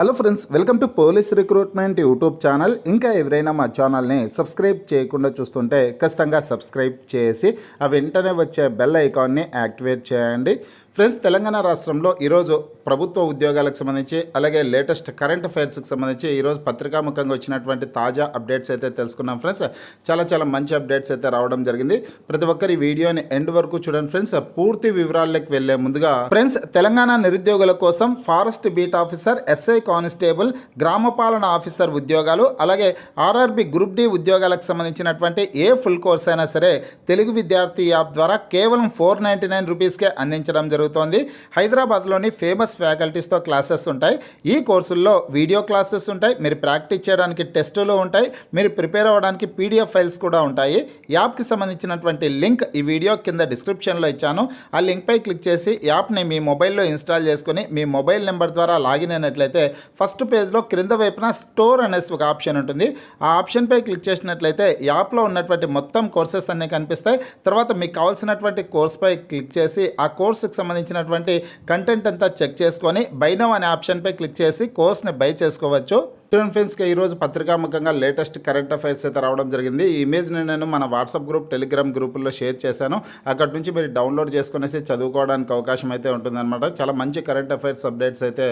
Hello friends, welcome to police recruitment YouTube channel. ఇంకా ఎవరైనా మా ఛానల్ని సబ్స్క్రైబ్ చేయకుండా చూస్తుంటే ఖచ్చితంగా సబ్స్క్రైబ్ చేసి ఆ వెంటనే వచ్చే బెల్ ఐకాన్ని యాక్టివేట్ చేయండి. ఫ్రెండ్స్, తెలంగాణ రాష్ట్రంలో ఈరోజు ప్రభుత్వ ఉద్యోగాలకు సంబంధించి అలాగే లేటెస్ట్ కరెంట్ అఫైర్స్కి సంబంధించి ఈరోజు పత్రికాముఖంగా వచ్చినటువంటి తాజా అప్డేట్స్ అయితే తెలుసుకున్నాం. ఫ్రెండ్స్, చాలా మంచి అప్డేట్స్ అయితే రావడం జరిగింది. ప్రతి ఒక్కరి వీడియోని ఎండ్ వరకు చూడండి. ఫ్రెండ్స్, పూర్తి వివరాల్లోకి వెళ్లే ముందుగా ఫ్రెండ్స్, తెలంగాణ నిరుద్యోగుల కోసం forest beat officer, SI constable, గ్రామపాలన ఆఫీసర్ ఉద్యోగాలు అలాగే ఆర్ఆర్బి గ్రూప్ డి ఉద్యోగాలకు సంబంధించినటువంటి ఏ ఫుల్ కోర్స్ అయినా సరే తెలుగు విద్యార్థి యాప్ ద్వారా కేవలం 499 రూపీస్కే అందించడం జరుగుతుంది. హైదరాబాద్లోని ఫేమస్ ఫ్యాకల్టీస్తో క్లాసెస్ ఉంటాయి. ఈ కోర్సుల్లో వీడియో క్లాసెస్ ఉంటాయి, మీరు ప్రాక్టీస్ చేయడానికి టెస్టులు ఉంటాయి, మీరు ప్రిపేర్ అవ్వడానికి పీడిఎఫ్ ఫైల్స్ కూడా ఉంటాయి. యాప్కి సంబంధించినటువంటి లింక్ ఈ వీడియో కింద డిస్క్రిప్షన్లో ఇచ్చాను. ఆ లింక్పై క్లిక్ చేసి యాప్ని మీ మొబైల్లో ఇన్స్టాల్ చేసుకుని మీ మొబైల్ నెంబర్ ద్వారా లాగిన్ అయినట్లయితే ఫస్ట్ పేజ్లో క్రింద వైపున స్టోర్ అనేసి ఒక ఆప్షన్ ఉంటుంది. ఆ ఆప్షన్పై క్లిక్ చేసినట్లయితే యాప్లో ఉన్నటువంటి మొత్తం కోర్సెస్ అన్నీ కనిపిస్తాయి. తర్వాత మీకు కావాల్సినటువంటి కోర్స్పై క్లిక్ చేసి ఆ కోర్సుకు సంబంధించినటువంటి కంటెంట్ అంతా చెక్ చేసుకొని బై నౌ అనే ఆప్షన్పై క్లిక్ చేసి కోర్స్ని బై చేసుకోవచ్చు. స్టూడెంట్ ఫ్రెండ్స్కి ఈరోజు పత్రికాముఖంగా లేటెస్ట్ కరెంట్ అఫైర్స్ అయితే రావడం జరిగింది. ఈ ఇమేజ్ని నేను మన వాట్సాప్ గ్రూప్, టెలిగ్రామ్ గ్రూపుల్లో షేర్ చేశాను. అక్కడి నుంచి మీరు డౌన్లోడ్ చేసుకునేసి చదువుకోవడానికి అవకాశం అయితే ఉంటుందన్నమాట. చాలా మంచి కరెంట్ అఫైర్స్ అప్డేట్స్ అయితే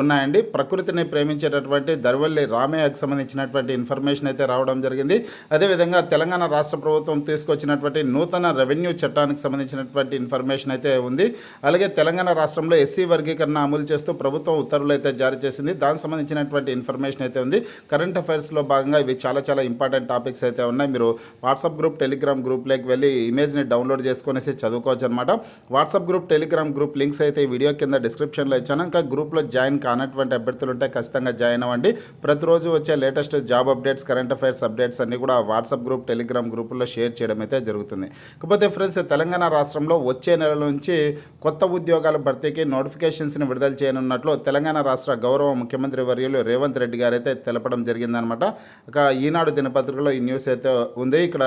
ఉన్నాయండి. ప్రకృతిని ప్రేమించేటటువంటి దర్వల్లి రామయ్యకు సంబంధించినటువంటి ఇన్ఫర్మేషన్ అయితే రావడం జరిగింది. అదేవిధంగా తెలంగాణ రాష్ట్ర ప్రభుత్వం తీసుకొచ్చినటువంటి నూతన రెవెన్యూ చట్టానికి సంబంధించినటువంటి ఇన్ఫర్మేషన్ అయితే ఉంది. అలాగే తెలంగాణ రాష్ట్రంలో ఎస్సీ వర్గీకరణ అమలు చేస్తూ ప్రభుత్వం ఉత్తర్వులు అయితే జారీ చేసింది. దానికి సంబంధించినటువంటి ఇన్ఫర్మేషన్ అయితే ఉంది. కరెంట్ అఫైర్స్లో భాగంగా ఇవి చాలా ఇంపార్టెంట్ టాపిక్స్ అయితే ఉన్నాయి. మీరు వాట్సాప్ గ్రూప్, టెలిగ్రామ్ గ్రూప్లోకి వెళ్ళి ఇమేజ్ని డౌన్లోడ్ చేసుకునేసి చదువుకోవచ్చు అనమాట. WhatsApp group, Telegram group links అయితే ఈ వీడియో కింద డిస్క్రిప్షన్లో ఇచ్చాను. ఇంకా గ్రూప్లో జాయిన్ కానటువంటి అభ్యర్థులు ఉంటే ఖచ్చితంగా జాయిన్ అవ్వండి. ప్రతిరోజు వచ్చే latest job updates, current affairs updates అన్ని కూడా వాట్సాప్ గ్రూప్, టెలిగ్రామ్ గ్రూపుల్లో షేర్ చేయడం అయితే జరుగుతుంది. కాకపోతే ఫ్రెండ్స్, తెలంగాణ రాష్ట్రంలో వచ్చే నెల నుంచి కొత్త ఉద్యోగాల భర్తీకి నోటిఫికేషన్స్ని విడుదల చేయనున్నట్లు తెలంగాణ రాష్ట్ర గౌరవ ముఖ్యమంత్రి వర్యులు రేవంత్ రెడ్డి గారు అయితే తెలపడం జరిగిందనమాట. ఇక ఈనాడు దినపత్రికలో ఈ న్యూస్ అయితే ఉంది. ఇక్కడ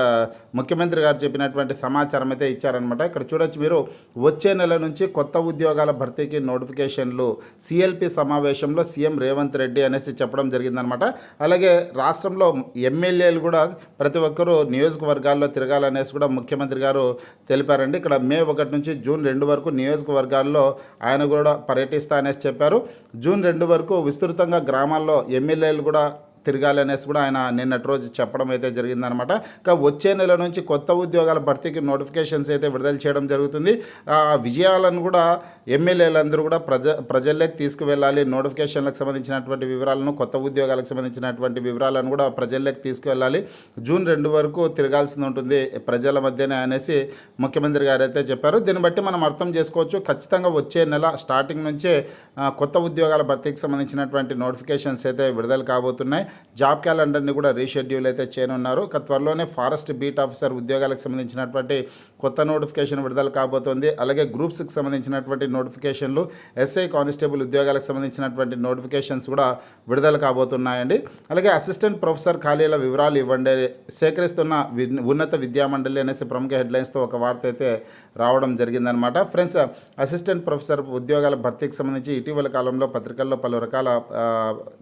ముఖ్యమంత్రి గారు చెప్పినటువంటి సమాచారం అయితే ఇచ్చారనమాట. ఇక్కడ చూడొచ్చు మీరు, వచ్చే నెల నుంచి కొత్త ఉద్యోగాల భర్తీకి నోటిఫికేషన్లు సిఎల్పి సమావేశంలో సీఎం రేవంత్ రెడ్డి అనేసి చెప్పడం జరిగిందనమాట. అలాగే రాష్ట్రంలో ఎమ్మెల్యేలు కూడా ప్రతి ఒక్కరూ నియోజకవర్గాల్లో తిరగాలనేసి కూడా ముఖ్యమంత్రి గారు తెలిపారండి. ఇక్కడ మే 1 నుంచి జూన్ 2 వరకు నియోజకవర్గాల్లో ఆయన కూడా పర్యటిస్తా అనేసి చెప్పారు. జూన్ 2 వరకు విస్తృతంగా గ్రామాల్లో ఎమ్మెల్యేలు కూడా తిరగాలనేసి కూడా ఆయన నిన్నటి రోజు చెప్పడం అయితే జరిగిందనమాట. ఇంకా వచ్చే నెల నుంచి కొత్త ఉద్యోగాల భర్తీకి నోటిఫికేషన్స్ అయితే విడుదల చేయడం జరుగుతుంది. ఆ విజయాలను కూడా ఎమ్మెల్యేలందరూ కూడా ప్రజల్లోకి తీసుకువెళ్ళాలి. నోటిఫికేషన్లకు సంబంధించినటువంటి వివరాలను, కొత్త ఉద్యోగాలకు సంబంధించినటువంటి వివరాలను కూడా ప్రజల్లోకి తీసుకువెళ్ళాలి. జూన్ 2 వరకు తిరగాల్సి ఉంటుంది ప్రజల మధ్యనే అనేసి ముఖ్యమంత్రి గారు అయితే చెప్పారు. దీన్ని బట్టి మనం అర్థం చేసుకోవచ్చు, ఖచ్చితంగా వచ్చే నెల స్టార్టింగ్ నుంచే కొత్త ఉద్యోగాల భర్తీకి సంబంధించినటువంటి నోటిఫికేషన్స్ అయితే విడుదల కాబోతున్నాయి. జాబ్ క్యాలెండర్ని కూడా రీషెడ్యూల్ అయితే చేయనున్నారు. త్వరలోనే ఫారెస్ట్ బీట్ ఆఫీసర్ ఉద్యోగాలకు సంబంధించినటువంటి కొత్త నోటిఫికేషన్ విడుదల కాబోతోంది. అలాగే గ్రూప్స్కి సంబంధించినటువంటి నోటిఫికేషన్లు, ఎస్ఐ కానిస్టేబుల్ ఉద్యోగాలకు సంబంధించినటువంటి నోటిఫికేషన్స్ కూడా విడుదల కాబోతున్నాయండి. అలాగే అసిస్టెంట్ ప్రొఫెసర్ ఖాళీల వివరాలు ఇవ్వండి, సేకరిస్తున్న ఉన్నత విద్యామండలి అనేసి ప్రముఖ హెడ్లైన్స్తో ఒక వార్త అయితే రావడం జరిగిందనమాట. ఫ్రెండ్స్, అసిస్టెంట్ ప్రొఫెసర్ ఉద్యోగాల భర్తీకి సంబంధించి ఇటీవల కాలంలో పత్రికల్లో పలు రకాల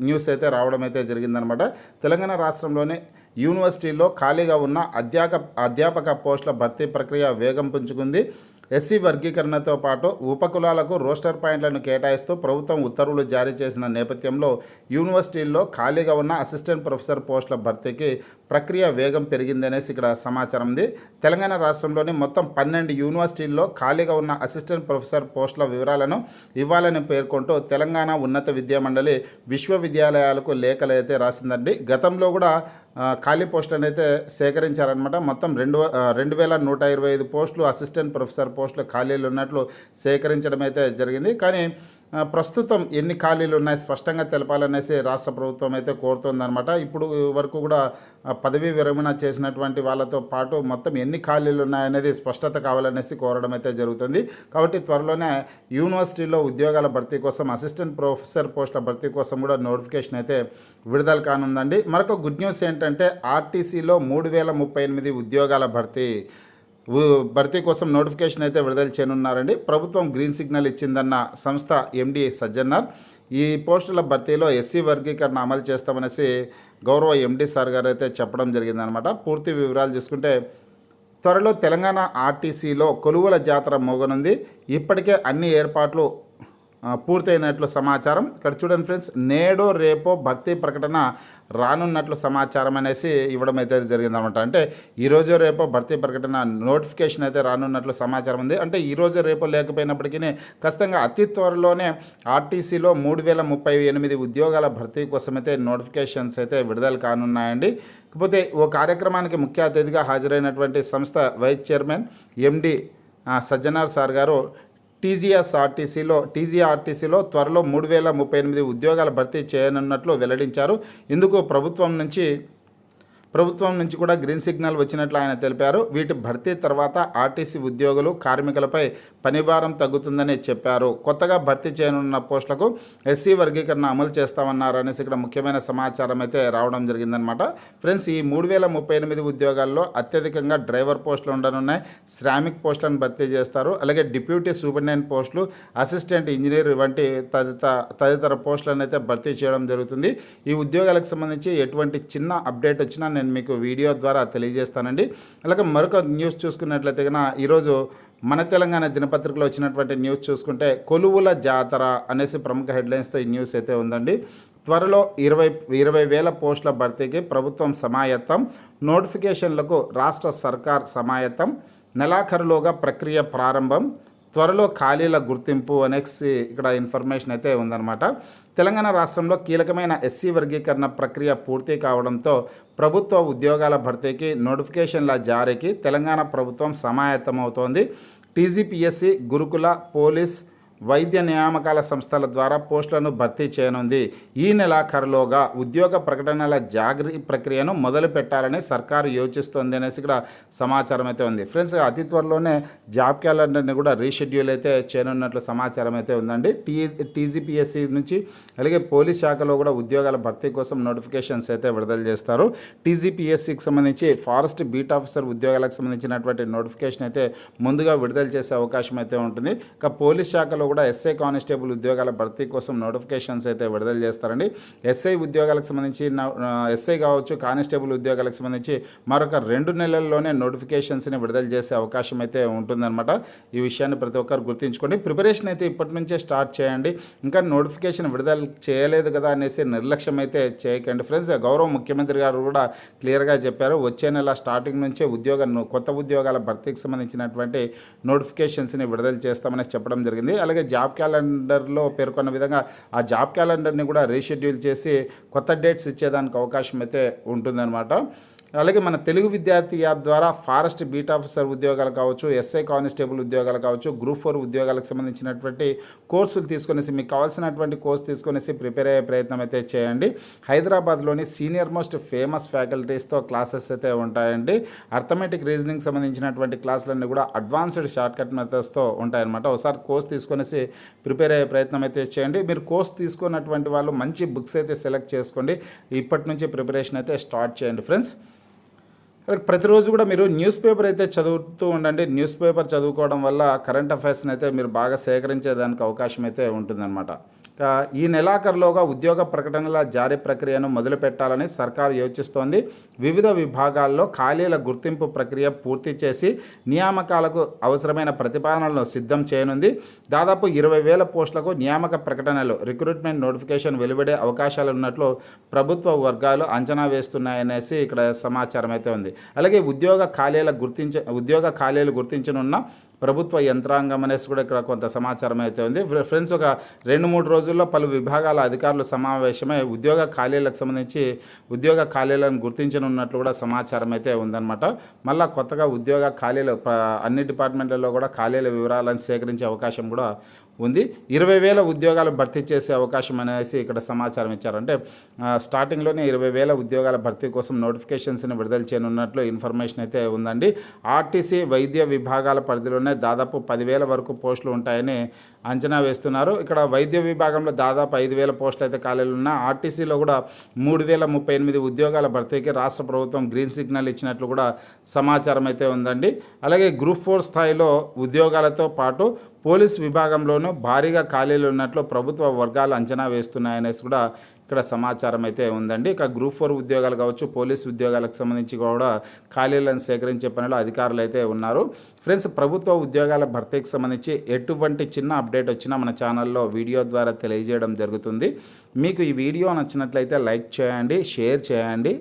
న్యూస్ అయితే రావడం అయితే జరిగిందనమాట. తెలంగాణ రాష్ట్రంలోనే యూనివర్సిటీల్లో ఖాళీగా ఉన్న అధ్యాపక పోస్టుల భర్తీ ప్రక్రియ వేగం పుంజుకుంది. ఎస్సీ వర్గీకరణతో పాటు ఉపకులాలకు రోస్టర్ పాయింట్లను కేటాయిస్తూ ప్రభుత్వం ఉత్తర్వులు జారీ చేసిన నేపథ్యంలో యూనివర్సిటీల్లో ఖాళీగా ఉన్న అసిస్టెంట్ ప్రొఫెసర్ పోస్టుల భర్తీకి ప్రక్రియ వేగం పెరిగిందనేసి ఇక్కడ సమాచారం ఉంది. తెలంగాణ రాష్ట్రంలోని మొత్తం 12 యూనివర్సిటీల్లో ఖాళీగా ఉన్న అసిస్టెంట్ ప్రొఫెసర్ పోస్టుల వివరాలను ఇవ్వాలని పేర్కొంటూ తెలంగాణ ఉన్నత విద్యామండలి విశ్వవిద్యాలయాలకు లేఖలు అయితే రాసిందండి. గతంలో కూడా ఖాళీ పోస్టులను అయితే సేకరించారనమాట. మొత్తం 2125 పోస్టులు, అసిస్టెంట్ ప్రొఫెసర్ పోస్టులు ఖాళీలు ఉన్నట్లు సేకరించడం అయితే జరిగింది. కానీ ప్రస్తుతం ఎన్ని ఖాళీలు ఉన్నాయి స్పష్టంగా తెలపాలనేసి రాష్ట్ర ప్రభుత్వం అయితే కోరుతుందన్నమాట. ఇప్పుడు వరకు కూడా పదవీ విరమణ చేసినటువంటి వాళ్ళతో పాటు మొత్తం ఎన్ని ఖాళీలు ఉన్నాయనేది స్పష్టత కావాలనేసి కోరడం అయితే జరుగుతుంది. కాబట్టి త్వరలోనే యూనివర్సిటీలో ఉద్యోగాల భర్తీ కోసం, అసిస్టెంట్ ప్రొఫెసర్ పోస్టుల భర్తీ కోసం కూడా నోటిఫికేషన్ అయితే విడుదల కానుందండి. మరొక గుడ్ న్యూస్ ఏంటంటే ఆర్టీసీలో 3038 ఉద్యోగాల భర్తీ కోసం నోటిఫికేషన్ అయితే విడుదల చేయనున్నారండి. ప్రభుత్వం గ్రీన్ సిగ్నల్ ఇచ్చిందన్న సంస్థ ఎండి సజ్జన్నార్. ఈ పోస్టుల భర్తీలో ఎస్సీ వర్గీకరణ అమలు చేస్తామనేసి గౌరవ ఎండి సార్ గారు అయితే చెప్పడం జరిగిందనమాట. పూర్తి వివరాలు చూసుకుంటే త్వరలో తెలంగాణ ఆర్టీసీలో కొలువుల జాతర మోగనుంది. ఇప్పటికే అన్ని ఏర్పాట్లు పూర్తయినట్లు సమాచారం. ఇక్కడ చూడండి ఫ్రెండ్స్, నేడో రేపో భర్తీ ప్రకటన రానున్నట్లు సమాచారం అనేసి ఇవ్వడం అయితే జరిగిందనమాట. అంటే ఈరోజు రేపో భర్తీ ప్రకటన నోటిఫికేషన్ అయితే రానున్నట్లు సమాచారం ఉంది. అంటే ఈరోజు రేపో లేకపోయినప్పటికీ ఖచ్చితంగా అతి త్వరలోనే ఆర్టీసీలో 3038 ఉద్యోగాల భర్తీ కోసమైతే నోటిఫికేషన్స్ అయితే విడుదల కానున్నాయండి. కాకపోతే ఓ కార్యక్రమానికి ముఖ్య అతిథిగా హాజరైనటువంటి సంస్థ vice chairman MD Sajjanar sir garu టీజీఆర్టీసీలో త్వరలో 3038 ఉద్యోగాల భర్తీ చేయనున్నట్లు వెల్లడించారు. ఇందుకు ప్రభుత్వం నుంచి కూడా గ్రీన్ సిగ్నల్ వచ్చినట్లు ఆయన తెలిపారు. వీటి భర్తీ తర్వాత ఆర్టీసీ ఉద్యోగులు కార్మికులపై పనిభారం తగ్గుతుందని చెప్పారు. కొత్తగా భర్తీ చేయనున్న పోస్టులకు ఎస్సీ వర్గీకరణ అమలు చేస్తామన్నారు అనేసి ఇక్కడ ముఖ్యమైన సమాచారం అయితే రావడం జరిగిందనమాట. ఫ్రెండ్స్, ఈ 3038 ఉద్యోగాల్లో అత్యధికంగా డ్రైవర్ పోస్టులు ఉండనున్నాయి. శ్రామిక్ పోస్టులను భర్తీ చేస్తారు. అలాగే డిప్యూటీ సూపరింటెండెంట్ పోస్టులు, అసిస్టెంట్ ఇంజనీర్ వంటి తదితర పోస్టులను అయితే భర్తీ చేయడం జరుగుతుంది. ఈ ఉద్యోగాలకు సంబంధించి ఎటువంటి చిన్న అప్డేట్ వచ్చినా నేను మీకు వీడియో ద్వారా తెలియజేస్తానండి. అలాగే మరొక న్యూస్ చూసుకున్నట్లయితే కన్నా ఈరోజు మన తెలంగాణ దినపత్రికలో వచ్చినటువంటి న్యూస్ చూసుకుంటే కొలువుల జాతర అనేసి ప్రముఖ హెడ్లైన్స్తో ఈ న్యూస్ అయితే ఉందండి. త్వరలో 20,000 పోస్టుల భర్తీకి ప్రభుత్వం సమాయత్తం, నోటిఫికేషన్లకు రాష్ట్ర సర్కార్ సమాయత్తం, నెలాఖరులోగా ప్రక్రియ ప్రారంభం, త్వరలో ఖాళీల గుర్తింపు అనేసి ఇక్కడ ఇన్ఫర్మేషన్ అయితే ఉందన్నమాట. తెలంగాణ రాష్ట్రంలో కీలకమైన ఎస్సీ వర్గీకరణ ప్రక్రియ పూర్తి కావడంతో ప్రభుత్వ ఉద్యోగాల భర్తీకి నోటిఫికేషన్ల జారీకి తెలంగాణ ప్రభుత్వం సమాయత్తమవుతోంది. టీజీపీఎస్సీ, గురుకుల, పోలీస్, వైద్య నియామకాల సంస్థల ద్వారా పోస్టులను భర్తీ చేయనుంది. ఈ నెలాఖరులోగా ఉద్యోగ ప్రకటనల జారీ ప్రక్రియను మొదలు పెట్టాలని సర్కారు యోచిస్తోంది అనేసి ఇక్కడ సమాచారం అయితే ఉంది. ఫ్రెండ్స్, అతి త్వరలోనే జాబ్ క్యాలెండర్ని కూడా రీషెడ్యూల్ అయితే చేయనున్నట్లు సమాచారం అయితే ఉందండి. టీజీపీఎస్సీ నుంచి అలాగే పోలీస్ శాఖలో కూడా ఉద్యోగాల భర్తీ కోసం నోటిఫికేషన్స్ అయితే విడుదల చేస్తారు. టీజీపీఎస్సీకి సంబంధించి ఫారెస్ట్ బీట్ ఆఫీసర్ ఉద్యోగాలకు సంబంధించినటువంటి నోటిఫికేషన్ అయితే ముందుగా విడుదల చేసే అవకాశం అయితే ఉంటుంది. ఇక పోలీస్ శాఖలో కూడా ఎస్ఐ కానిస్టేబుల్ ఉద్యోగాల భర్తీ కోసం నోటిఫికేషన్స్ అయితే విడుదల చేస్తారండి. ఎస్ఐ ఉద్యోగాలకు సంబంధించి ఎస్ఐ కావచ్చు, కానిస్టేబుల్ ఉద్యోగాలకు సంబంధించి మరొక 2 నెలల్లోనే నోటిఫికేషన్స్ని విడుదల చేసే అవకాశం అయితే ఉంటుందన్నమాట. ఈ విషయాన్ని ప్రతి ఒక్కరు గుర్తుంచుకోండి. ప్రిపరేషన్ అయితే ఇప్పటి నుంచే స్టార్ట్ చేయండి. ఇంకా నోటిఫికేషన్ విడుదల చేయలేదు కదా అనేసి నిర్లక్ష్యం అయితే చేయకండి ఫ్రెండ్స్. గౌరవ ముఖ్యమంత్రి గారు కూడా క్లియర్గా చెప్పారు, వచ్చే నెల స్టార్టింగ్ నుంచే కొత్త ఉద్యోగాల భర్తీకి సంబంధించినటువంటి నోటిఫికేషన్స్ని విడుదల చేస్తామని చెప్పడం జరిగింది. అలాగే జాబ్ క్యాలెండర్లో పేర్కొన్న విధంగా ఆ జాబ్ క్యాలెండర్ని కూడా రీషెడ్యూల్ చేసి కొత్త డేట్స్ ఇచ్చేదానికి అవకాశం అయితే ఉంటుందన్నమాట. అలాగే మన తెలుగు విద్యార్థి యాప్ ద్వారా ఫారెస్ట్ బీట్ ఆఫీసర్ ఉద్యోగాలు కావచ్చు, ఎస్ఐ కానిస్టేబుల్ ఉద్యోగాలు కావచ్చు, గ్రూప్ 4 ఉద్యోగాలకు సంబంధించినటువంటి కోర్సులు తీసుకొనేసి మీకు కావాల్సినటువంటి కోర్సు తీసుకొనేసి ప్రిపేర్ అయ్యే ప్రయత్నం అయితే చేయండి. హైదరాబాద్లోని సీనియర్ మోస్ట్ ఫేమస్ ఫ్యాకల్టీస్తో క్లాసెస్ అయితే ఉంటాయండి. అర్థమెటిక్ రీజనింగ్ సంబంధించినటువంటి క్లాసులన్నీ కూడా అడ్వాన్స్డ్ షార్ట్కట్ మెథడ్స్తో ఉంటాయన్నమాట. ఒకసారి కోర్స్ తీసుకొనేసి ప్రిపేర్ అయ్యే ప్రయత్నం అయితే చేయండి. మీరు కోర్స్ తీసుకున్నటువంటి వాళ్ళు మంచి బుక్స్ అయితే సెలెక్ట్ చేసుకోండి. ఇప్పటి నుంచి ప్రిపరేషన్ అయితే స్టార్ట్ చేయండి ఫ్రెండ్స్. ప్రతిరోజు కూడా మీరు న్యూస్ పేపర్ అయితే చదువుతూ ఉండండి. న్యూస్ పేపర్ చదువుకోవడం వల్ల కరెంట్ అఫైర్స్ని అయితే మీరు బాగా సేకరించేదానికి అవకాశం అయితే ఉంటుందన్నమాట. ఈ నెలాఖరులోగా ఉద్యోగ ప్రకటనల జారీ ప్రక్రియను మొదలు పెట్టాలని సర్కారు యోచిస్తోంది. వివిధ విభాగాల్లో ఖాళీల గుర్తింపు ప్రక్రియ పూర్తి చేసి నియామకాలకు అవసరమైన ప్రతిపాదనలను సిద్ధం చేయనుంది. దాదాపు 20,000 పోస్టులకు నియామక ప్రకటనలు, రిక్రూట్మెంట్ నోటిఫికేషన్ వెలువడే అవకాశాలు ఉన్నట్లు ప్రభుత్వ వర్గాలు అంచనా వేస్తున్నాయనేసి ఇక్కడ సమాచారం అయితే ఉంది. అలాగే ఉద్యోగ ఖాళీలు గుర్తించనున్న ప్రభుత్వ యంత్రాంగం అనేసి కూడా ఇక్కడ కొంత సమాచారం అయితే ఉంది. ఫ్రెండ్స్, ఒక 2-3 రోజుల్లో పలు విభాగాల అధికారులు సమావేశమై ఉద్యోగ ఖాళీలను గుర్తించనున్నట్లు కూడా సమాచారం అయితే ఉందన్నమాట. మళ్ళీ కొత్తగా ఉద్యోగ ఖాళీలు అన్ని డిపార్ట్మెంట్లలో కూడా ఖాళీల వివరాలను సేకరించే అవకాశం కూడా ఉంది. 20,000 ఉద్యోగాలు భర్తీ చేసే అవకాశం అనేసి ఇక్కడ సమాచారం ఇచ్చారంటే స్టార్టింగ్లోనే 20,000 ఉద్యోగాల భర్తీ కోసం నోటిఫికేషన్స్ని విడుదల చేయనున్నట్లు ఇన్ఫర్మేషన్ అయితే ఉందండి. ఆర్టీసీ వైద్య విభాగాల పరిధిలోనే దాదాపు 10,000 వరకు పోస్టులు ఉంటాయని అంచనా వేస్తున్నారు. ఇక్కడ వైద్య విభాగంలో దాదాపు 5,000 పోస్టులు అయితే ఖాళీలు ఉన్నాయి. ఆర్టీసీలో కూడా 3,038 ఉద్యోగాల భర్తీకి రాష్ట్ర ప్రభుత్వం గ్రీన్ సిగ్నల్ ఇచ్చినట్లు కూడా సమాచారం అయితే ఉందండి. అలాగే గ్రూప్ 4 స్థాయిలో ఉద్యోగాలతో పాటు పోలీస్ విభాగంలోనూ భారీగా ఖాళీలు ఉన్నట్లు ప్రభుత్వ వర్గాలు అంచనా వేస్తున్నాయనేసి కూడా ఇక్కడ సమాచారం అయితే ఉందండి. ఇక గ్రూప్ 4 ఉద్యోగాలు కావచ్చు, పోలీస్ ఉద్యోగాలకు సంబంధించి కూడా ఖాళీలను సేకరించే పనిలో అధికారులు అయితే ఉన్నారు. ఫ్రెండ్స్, ప్రభుత్వ ఉద్యోగాల భర్తీకి సంబంధించి ఎటువంటి చిన్న అప్డేట్ వచ్చినా మన ఛానల్లో వీడియో ద్వారా తెలియజేయడం జరుగుతుంది. మీకు ఈ వీడియో నచ్చినట్లయితే లైక్ చేయండి, షేర్ చేయండి.